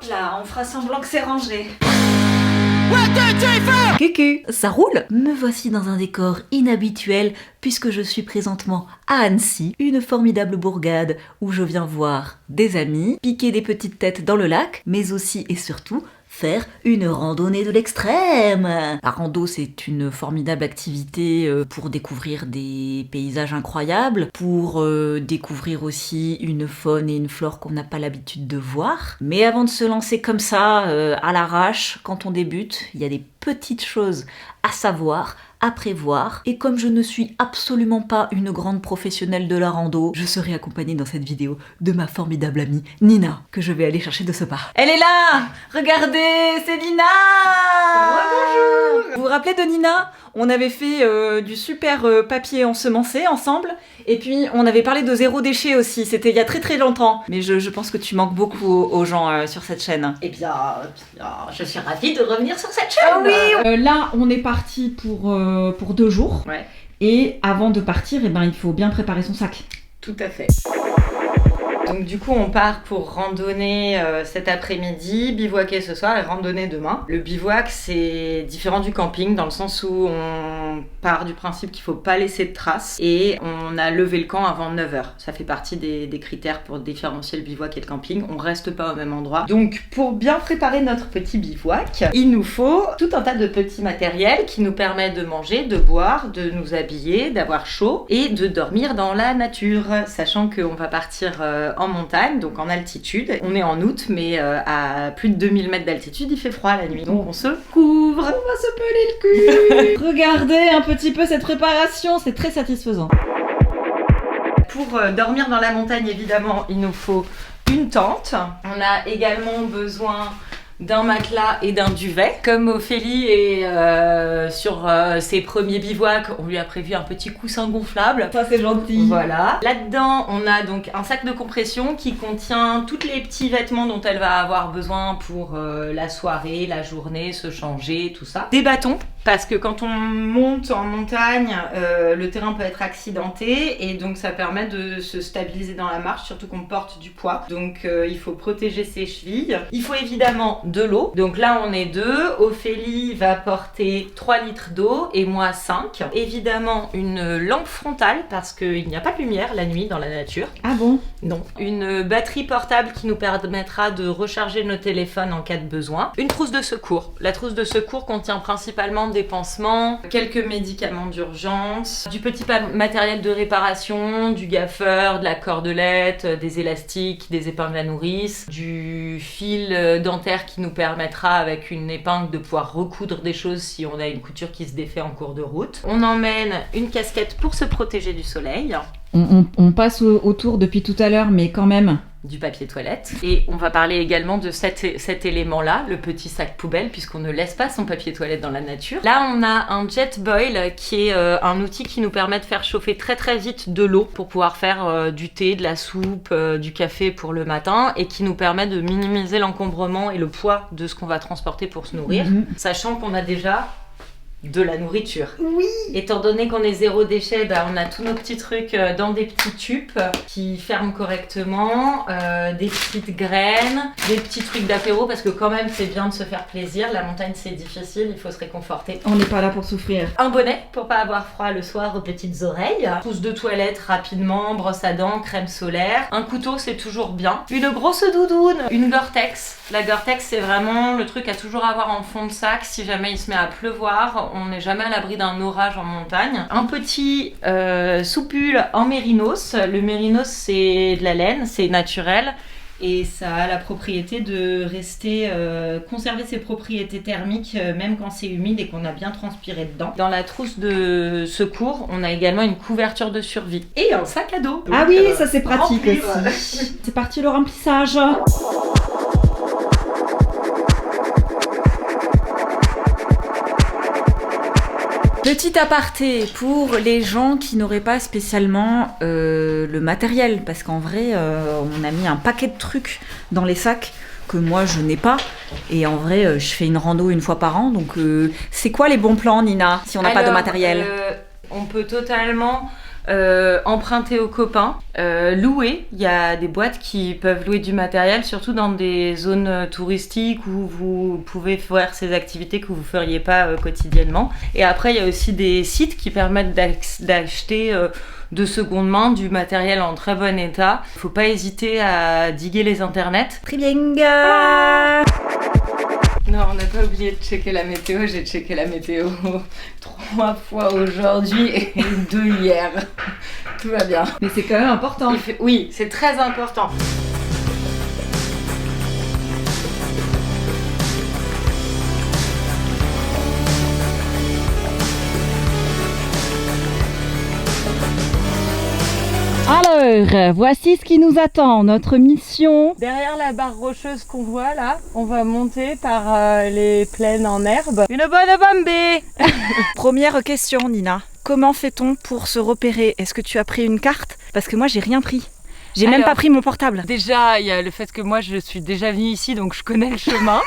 Hop là, on fera semblant que c'est rangé. Cucu, ça roule? Me voici dans un décor inhabituel puisque je suis présentement à Annecy, une formidable bourgade où je viens voir des amis, piquer des petites têtes dans le lac, mais aussi et surtout faire une randonnée de l'extrême. La rando, c'est une formidable activité pour découvrir des paysages incroyables, pour découvrir aussi une faune et une flore qu'on n'a pas l'habitude de voir. Mais avant de se lancer comme ça, à l'arrache, quand on débute, il y a des petites choses à savoir, à prévoir, et comme je ne suis absolument pas une grande professionnelle de la rando, je serai accompagnée dans cette vidéo de ma formidable amie Nina, que je vais aller chercher de ce pas. Elle est là! Regardez, c'est Nina! Bonjour! Vous vous rappelez de Nina? On avait fait du super papier ensemencé ensemble, et puis on avait parlé de zéro déchet aussi, c'était il y a très très longtemps. Mais je pense que tu manques beaucoup aux gens sur cette chaîne. Eh bien, je suis ravie de revenir sur cette chaîne. Ah oui! Là, on est parti pour 2 jours. Ouais. Et avant de partir, eh ben, il faut bien préparer son sac. Tout à fait. Donc du coup, on part pour randonner cet après-midi, bivouaquer ce soir et randonner demain. Le bivouac, c'est différent du camping dans le sens où on part du principe qu'il faut pas laisser de traces et on a levé le camp avant 9h. Ça fait partie des critères pour différencier le bivouac et le camping. On reste pas au même endroit. Donc pour bien préparer notre petit bivouac, il nous faut tout un tas de petits matériels qui nous permettent de manger, de boire, de nous habiller, d'avoir chaud et de dormir dans la nature. Sachant qu'on va partir en montagne, donc en altitude. On est en août, mais à plus de 2000 mètres d'altitude, il fait froid la nuit. Donc on se couvre. On va se peler le cul. Regardez un petit peu cette préparation, c'est très satisfaisant. Pour dormir dans la montagne, évidemment, il nous faut une tente. On a également besoin d'un matelas et d'un duvet. Comme Ophélie est sur ses premiers bivouacs, on lui a prévu un petit coussin gonflable. Ça c'est gentil. Voilà. Là-dedans, on a donc un sac de compression qui contient tous les petits vêtements dont elle va avoir besoin pour la soirée, la journée, se changer, tout ça. Des bâtons, parce que quand on monte en montagne, le terrain peut être accidenté et donc ça permet de se stabiliser dans la marche, surtout qu'on porte du poids. Donc il faut protéger ses chevilles. Il faut évidemment de l'eau. Donc là on est 2. Ophélie va porter 3 litres d'eau et moi 5. Évidemment une lampe frontale parce qu'il n'y a pas de lumière la nuit dans la nature. Ah bon? Non. Une batterie portable qui nous permettra de recharger nos téléphones en cas de besoin. Une trousse de secours. La trousse de secours contient principalement des pansements, quelques médicaments d'urgence, du petit matériel de réparation, du gaffeur, de la cordelette, des élastiques, des épingles à nourrice, du fil dentaire qui nous permettra avec une épingle de pouvoir recoudre des choses si on a une couture qui se défait en cours de route. On emmène une casquette pour se protéger du soleil. On passe autour depuis tout à l'heure, mais quand même. Du papier toilette. Et on va parler également de cet élément-là, le petit sac poubelle, puisqu'on ne laisse pas son papier toilette dans la nature. Là, on a un jet boil qui est un outil qui nous permet de faire chauffer très très vite de l'eau pour pouvoir faire du thé, de la soupe, du café pour le matin et qui nous permet de minimiser l'encombrement et le poids de ce qu'on va transporter pour se nourrir, sachant qu'on a déjà de la nourriture. Oui. Étant donné qu'on est zéro déchet, on a tous nos petits trucs dans des petits tubes qui ferment correctement, des petites graines, des petits trucs d'apéro parce que quand même c'est bien de se faire plaisir. La montagne c'est difficile, il faut se réconforter. On n'est pas là pour souffrir. Un bonnet pour pas avoir froid le soir aux petites oreilles. Trousse de toilette rapidement, brosse à dents, crème solaire. Un couteau c'est toujours bien. Une grosse doudoune, une Gore-Tex. La Gore-Tex c'est vraiment le truc à toujours avoir en fond de sac si jamais il se met à pleuvoir. On n'est jamais à l'abri d'un orage en montagne. Un petit soupule en mérinos. Le mérinos, c'est de la laine, c'est naturel. Et ça a la propriété de rester, conserver ses propriétés thermiques même quand c'est humide et qu'on a bien transpiré dedans. Dans la trousse de secours, on a également une couverture de survie. Et un sac à dos. Ah oui, ça c'est pratique remplir. aussi. C'est parti le remplissage. Petit aparté pour les gens qui n'auraient pas spécialement le matériel, parce qu'en vrai, on a mis un paquet de trucs dans les sacs que moi je n'ai pas, et en vrai, je fais une rando une fois par an, donc c'est quoi les bons plans, Nina, si on n'a pas de matériel? On peut totalement emprunter aux copains, louer. Il y a des boîtes qui peuvent louer du matériel, surtout dans des zones touristiques où vous pouvez faire ces activités que vous ne feriez pas quotidiennement. Et après, il y a aussi des sites qui permettent d'acheter de seconde main du matériel en très bon état. Il ne faut pas hésiter à diguer les internets. Très bien. Non, on n'a pas oublié de checker la météo. J'ai checké la météo 3 fois aujourd'hui et 2 hier. Tout va bien. Mais c'est quand même important. Oui, c'est très important. Alors, voici ce qui nous attend, notre mission. Derrière la barre rocheuse qu'on voit là, on va monter par les plaines en herbe. Une bonne bombée. Première question, Nina. Comment fait-on pour se repérer? Est-ce que tu as pris une carte? Parce que moi, j'ai rien pris. J'ai même pas pris mon portable. Déjà, il y a le fait que moi, je suis déjà venue ici, donc je connais le chemin.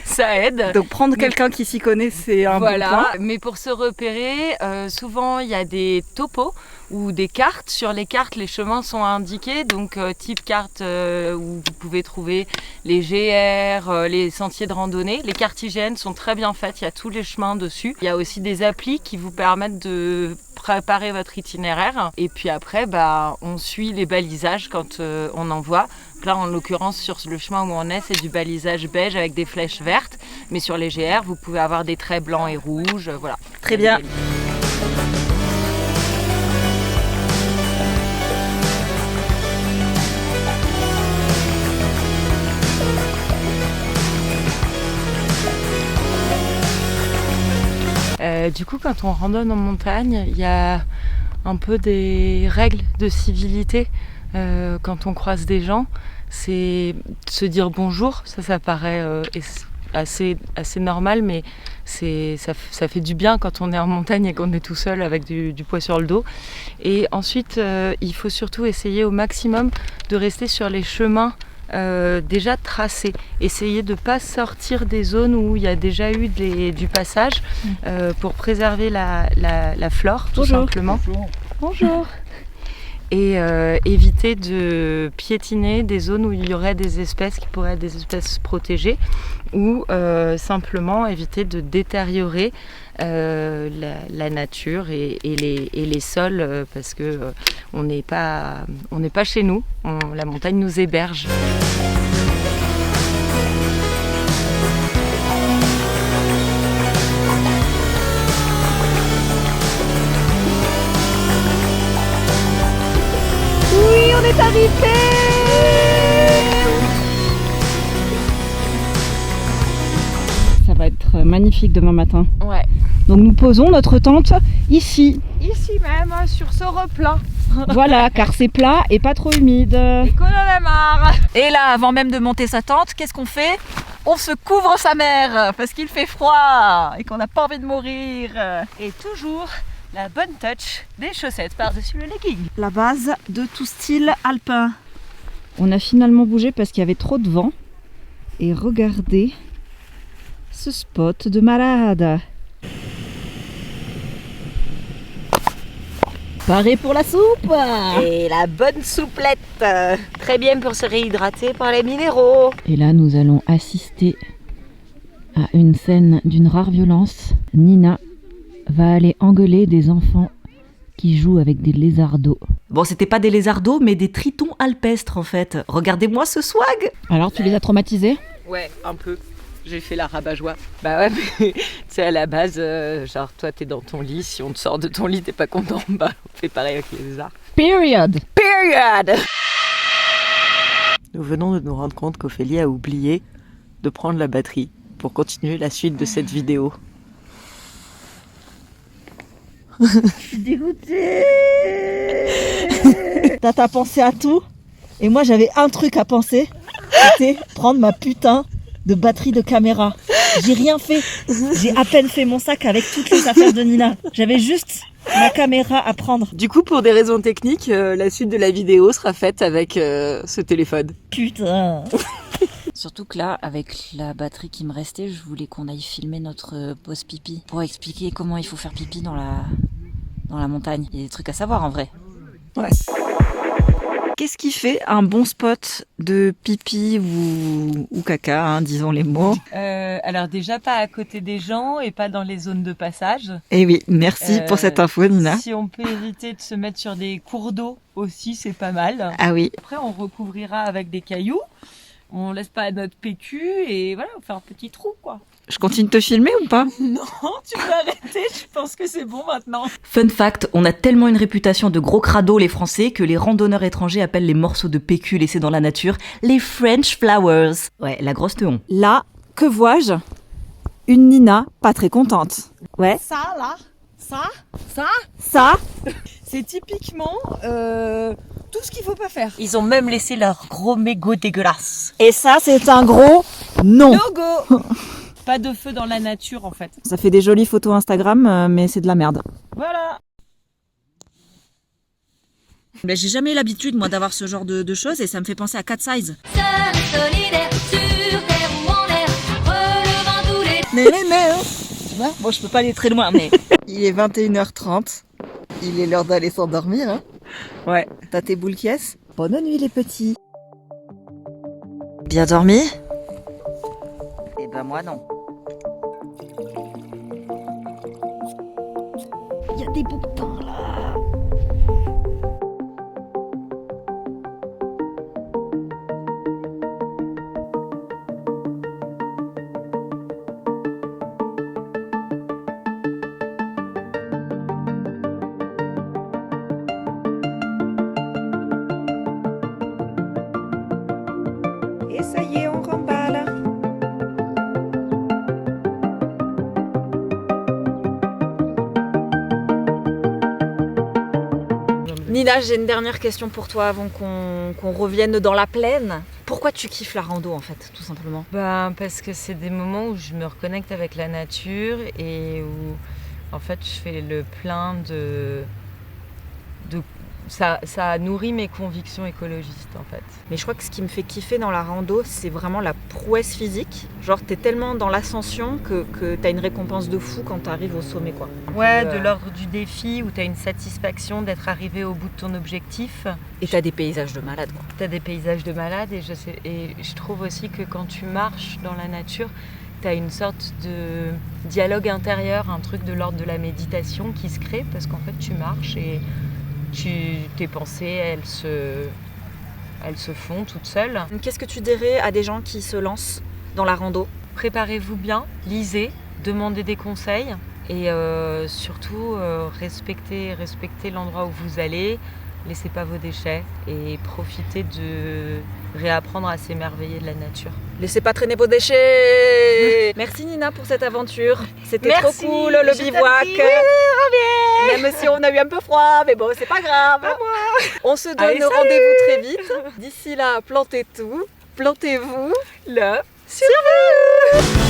Ça aide. Donc prendre quelqu'un qui s'y connaît, c'est un bon point. Mais pour se repérer, souvent, il y a des topos ou des cartes. Sur les cartes, les chemins sont indiqués. Donc, type carte où vous pouvez trouver les GR, les sentiers de randonnée. Les cartes IGN sont très bien faites. Il y a tous les chemins dessus. Il y a aussi des applis qui vous permettent de préparer votre itinéraire. Et puis après, on suit les balisages quand on en voit. Là, en l'occurrence, sur le chemin où on est, c'est du balisage beige avec des flèches vertes. Mais sur les GR, vous pouvez avoir des traits blancs et rouges. Voilà. Très bien. Du coup, quand on randonne en montagne, il y a un peu des règles de civilité quand on croise des gens. C'est se dire bonjour, ça paraît assez normal, mais ça fait du bien quand on est en montagne et qu'on est tout seul avec du poids sur le dos. Et ensuite, il faut surtout essayer au maximum de rester sur les chemins déjà tracés. Essayez de ne pas sortir des zones où il y a déjà eu du passage pour préserver la flore, tout simplement. Bonjour. Et éviter de piétiner des zones où il y aurait des espèces qui pourraient être des espèces protégées ou simplement éviter de détériorer la nature et les sols parce que on n'est pas chez nous, la montagne nous héberge. Oui, on est arrivé. Ça va être magnifique demain matin. Ouais. Donc nous posons notre tente ici. Ici même, sur ce replat. Voilà, car c'est plat et pas trop humide. Et qu'on en a marre. Et là, avant même de monter sa tente, qu'est-ce qu'on fait? On se couvre sa mère parce qu'il fait froid et qu'on n'a pas envie de mourir. Et toujours la bonne touch des chaussettes par-dessus le legging. La base de tout style alpin. On a finalement bougé parce qu'il y avait trop de vent. Et regardez ce spot de malade. Paré pour la soupe. Et la bonne souplette. Très bien pour se réhydrater par les minéraux. Et là, nous allons assister à une scène d'une rare violence. Nina va aller engueuler des enfants qui jouent avec des lézardos. Bon, c'était pas des lézardos, mais des tritons alpestres en fait. Regardez-moi ce swag. Alors, tu les as traumatisés? Ouais, un peu. J'ai fait la rabat-joie. Bah ouais, mais tu sais, à la base, genre, toi, t'es dans ton lit. Si on te sort de ton lit, t'es pas content. Bah, on fait pareil avec les lézards. Period. Nous venons de nous rendre compte qu'Ophélie a oublié de prendre la batterie pour continuer la suite de cette vidéo. Je suis dégoûtée. T'as pensé à tout. Et moi, j'avais un truc à penser. C'était prendre ma putain de batterie de caméra. J'ai rien fait. J'ai à peine fait mon sac avec toutes les affaires de Nina. J'avais juste ma caméra à prendre. Du coup, pour des raisons techniques, la suite de la vidéo sera faite avec ce téléphone. Putain. Surtout que là, avec la batterie qui me restait, je voulais qu'on aille filmer notre pause pipi pour expliquer comment il faut faire pipi dans dans la montagne. Il y a des trucs à savoir en vrai. Ouais. Qu'est-ce qui fait un bon spot de pipi ou caca, hein, disons les mots? Alors déjà pas à côté des gens et pas dans les zones de passage. Eh oui, merci pour cette info, Nina. Si on peut éviter de se mettre sur des cours d'eau aussi, c'est pas mal. Ah oui. Après, on recouvrira avec des cailloux. On laisse pas notre PQ et voilà, on fait un petit trou, quoi. Je continue de te filmer ou pas? Non, tu peux arrêter, je pense que c'est bon maintenant. Fun fact, on a tellement une réputation de gros crados les Français que les randonneurs étrangers appellent les morceaux de PQ laissés dans la nature les French flowers. Ouais, la grosse teon. Là, que vois-je? Une Nina pas très contente. Ouais. Ça, là, Ça, c'est typiquement tout ce qu'il faut pas faire. Ils ont même laissé leur gros mégot dégueulasse. et ça, c'est un gros non. No go. Pas de feu dans la nature, en fait. Ça fait des jolies photos Instagram, mais c'est de la merde. Voilà. Ben, j'ai jamais l'habitude, moi, d'avoir ce genre de choses et ça me fait penser à Cat Size. Seul solidaire sur terre ou en l'air, relevant tous les... Tu vois, bon, je peux pas aller très loin, mais... Il est 21h30. Il est l'heure d'aller s'endormir, hein. Ouais. T'as tes boules qui est? Bonne nuit, les petits. Bien dormi? Eh ben, moi, non. Il y a des bouts de pain, là. Et ça y est, on remballe. Nina, j'ai une dernière question pour toi avant qu'on revienne dans la plaine. Pourquoi tu kiffes la rando en fait, tout simplement? Ben, parce que c'est des moments où je me reconnecte avec la nature et où en fait je fais le plein de ça nourrit mes convictions écologistes en fait. Mais je crois que ce qui me fait kiffer dans la rando, c'est vraiment la prouesse physique. Genre, t'es tellement dans l'ascension que t'as une récompense de fou quand t'arrives au sommet, quoi. Ouais, de l'ordre du défi où t'as une satisfaction d'être arrivé au bout de ton objectif. Et t'as des paysages de malade, quoi. T'as des paysages de malade et je trouve aussi que quand tu marches dans la nature, t'as une sorte de dialogue intérieur, un truc de l'ordre de la méditation qui se crée parce qu'en fait tu marches et tes pensées, elles se font toutes seules. Qu'est-ce que tu dirais à des gens qui se lancent dans la rando? Préparez-vous bien, lisez, demandez des conseils et surtout respectez l'endroit où vous allez, laissez pas vos déchets et profitez de réapprendre à s'émerveiller de la nature. Laissez pas traîner vos déchets. Merci Nina pour cette aventure. C'était trop cool le bivouac. Même si on a eu un peu froid, mais bon, c'est pas grave. On se donne rendez-vous très vite. D'ici là, plantez tout. Plantez-vous. Là, Sur vous.